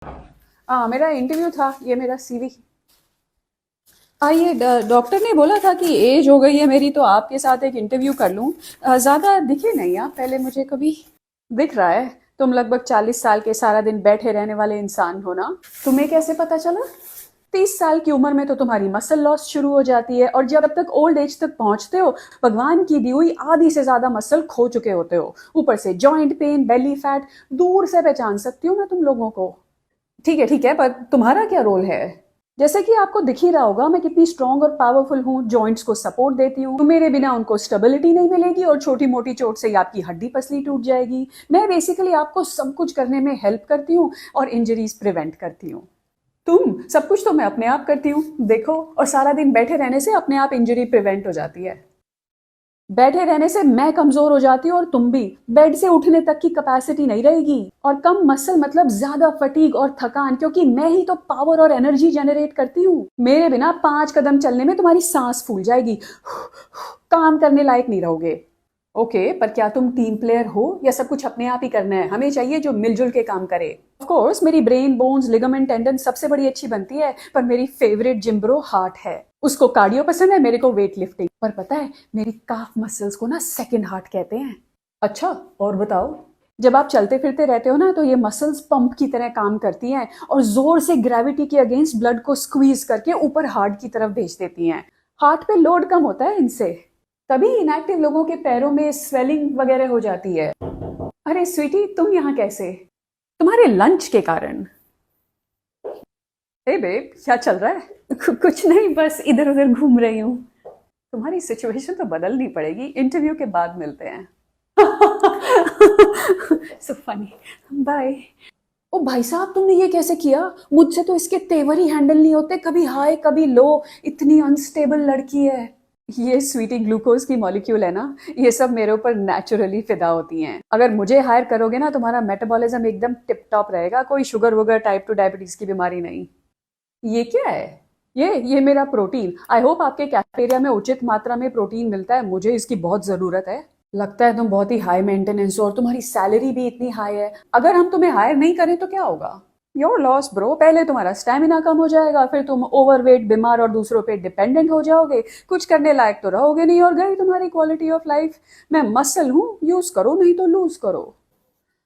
मेरा इंटरव्यू था, ये मेरा सीवी। आइए, डॉक्टर ने बोला था कि एज हो गई है मेरी, तो आपके साथ एक इंटरव्यू कर लूं। ज़्यादा दिखे नहीं आप पहले मुझे कभी। दिख रहा है। तुम लगभग 40 साल के सारा दिन बैठे रहने वाले इंसान हो ना। तुम्हें कैसे पता चला? 30 साल की उम्र में तो तुम्हारी मसल लॉस शुरू हो जाती है, और जब तक ओल्ड एज तक पहुंचते हो भगवान की दी हुई आधी से ज्यादा मसल खो चुके होते हो। ऊपर से जॉइंट पेन, बेली फैट, दूर से पहचान सकती हूँ मैं तुम लोगों को। ठीक है, पर तुम्हारा क्या रोल है? जैसे कि आपको दिख ही रहा होगा मैं कितनी स्ट्रांग और पावरफुल हूँ, जॉइंट्स को सपोर्ट देती हूँ। तो मेरे बिना उनको स्टेबिलिटी नहीं मिलेगी, और छोटी मोटी चोट से ही आपकी हड्डी पसली टूट जाएगी। मैं बेसिकली आपको सब कुछ करने में हेल्प करती हूँ और इंजरीज प्रिवेंट करती हूँ। तुम सब कुछ तो मैं अपने आप करती हूँ, देखो। और सारा दिन बैठे रहने से अपने आप इंजरी प्रिवेंट हो जाती है। बैठे रहने से मैं कमजोर हो जाती हूँ और तुम भी। बेड से उठने तक की कैपेसिटी नहीं रहेगी। और कम मसल मतलब ज्यादा फटीग और थकान, क्योंकि मैं ही तो पावर और एनर्जी जनरेट करती हूँ। मेरे बिना 5 कदम चलने में तुम्हारी सांस फूल जाएगी, काम करने लायक नहीं रहोगे। ओके, पर क्या तुम टीम प्लेयर हो या सब कुछ अपने आप ही करना है? हमें चाहिए जो मिलजुल के काम करे। ऑफ कोर्स मेरी ब्रेन, बोन्स, लिगामेंट, टेंडन सबसे बड़ी अच्छी बनती है, पर मेरी फेवरेट जिम ब्रो हार्ट है। उसको कार्डियो पसंद है, मेरे को वेट लिफ्टिंग। पर पता है मेरी काफ मसल्स को ना सेकंड हार्ट कहते हैं। अच्छा, और बताओ। जब आप चलते फिरते रहते हो ना, तो ये मसल्स पंप की तरह काम करती हैं और जोर से ग्रेविटी के अगेंस्ट ब्लड को स्क्वीज करके ऊपर हार्ट की तरफ भेज देती हैं। हार्ट पे लोड कम होता है इनसे, तभी इनएक्टिव लोगों के पैरों में स्वेलिंग वगैरह हो जाती है। अरे स्वीटी, तुम यहाँ कैसे? तुम्हारे लंच के कारण। हे बेब, क्या चल रहा है? कुछ नहीं, बस इधर उधर घूम रही हूँ। तुम्हारी सिचुएशन तो बदलनी पड़ेगी, इंटरव्यू के बाद मिलते हैं। So funny. बाय। ओ भाई साहब, तुमने ये कैसे किया? मुझसे तो इसके तेवर ही हैंडल नहीं होते, कभी हाई कभी लो। इतनी अनस्टेबल लड़की है। ये स्वीटी ग्लूकोज की मॉलिक्यूल है ना, ये सब मेरे ऊपर नेचुरली फिदा होती हैं। अगर मुझे हायर करोगे ना, तुम्हारा मेटाबॉलिज्म एकदम टिप टॉप रहेगा, कोई शुगर वुगर, टाइप 2 डायबिटीज की बीमारी नहीं। ये क्या है? ये मेरा प्रोटीन। आई होप आपके कैफेटेरिया में उचित मात्रा में प्रोटीन मिलता है, मुझे इसकी बहुत जरूरत है। लगता है तुम बहुत ही हाई मेंटेनेंस हो, और तुम्हारी सैलरी भी इतनी हाई है। अगर हम तुम्हें हायर नहीं करें तो क्या होगा? Your loss bro. पहले तुम्हारा स्टेमिना कम हो जाएगा, फिर तुम ओवरवेट, बीमार और दूसरों पे डिपेंडेंट हो जाओगे। कुछ करने लायक तो रहोगे नहीं, और गई तुम्हारी क्वालिटी ऑफ लाइफ। मैं मसल हूँ, यूज करो नहीं तो लूज करो।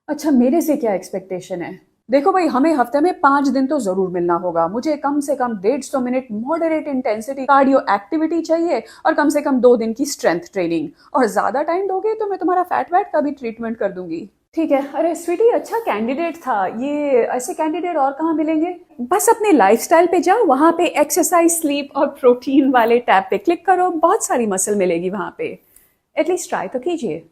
अच्छा, मेरे से क्या एक्सपेक्टेशन है? देखो भाई, हमें हफ्ते में 5 दिन तो जरूर मिलना होगा। मुझे कम से कम 150 minute moderate intensity cardio activity चाहिए, और कम से कम 2 दिन की स्ट्रेंथ ट्रेनिंग। और ज्यादा टाइम दोगे तो मैं तुम्हारा फैट वैट का भी ट्रीटमेंट कर दूंगी। ठीक है। अरे स्वीटी, अच्छा कैंडिडेट था ये। ऐसे कैंडिडेट और कहाँ मिलेंगे? बस अपने लाइफस्टाइल पे जाओ, वहां पे एक्सरसाइज, स्लीप और प्रोटीन वाले टैब पे क्लिक करो, बहुत सारी मसल मिलेगी वहां पे। एटलीस्ट ट्राई तो कीजिए।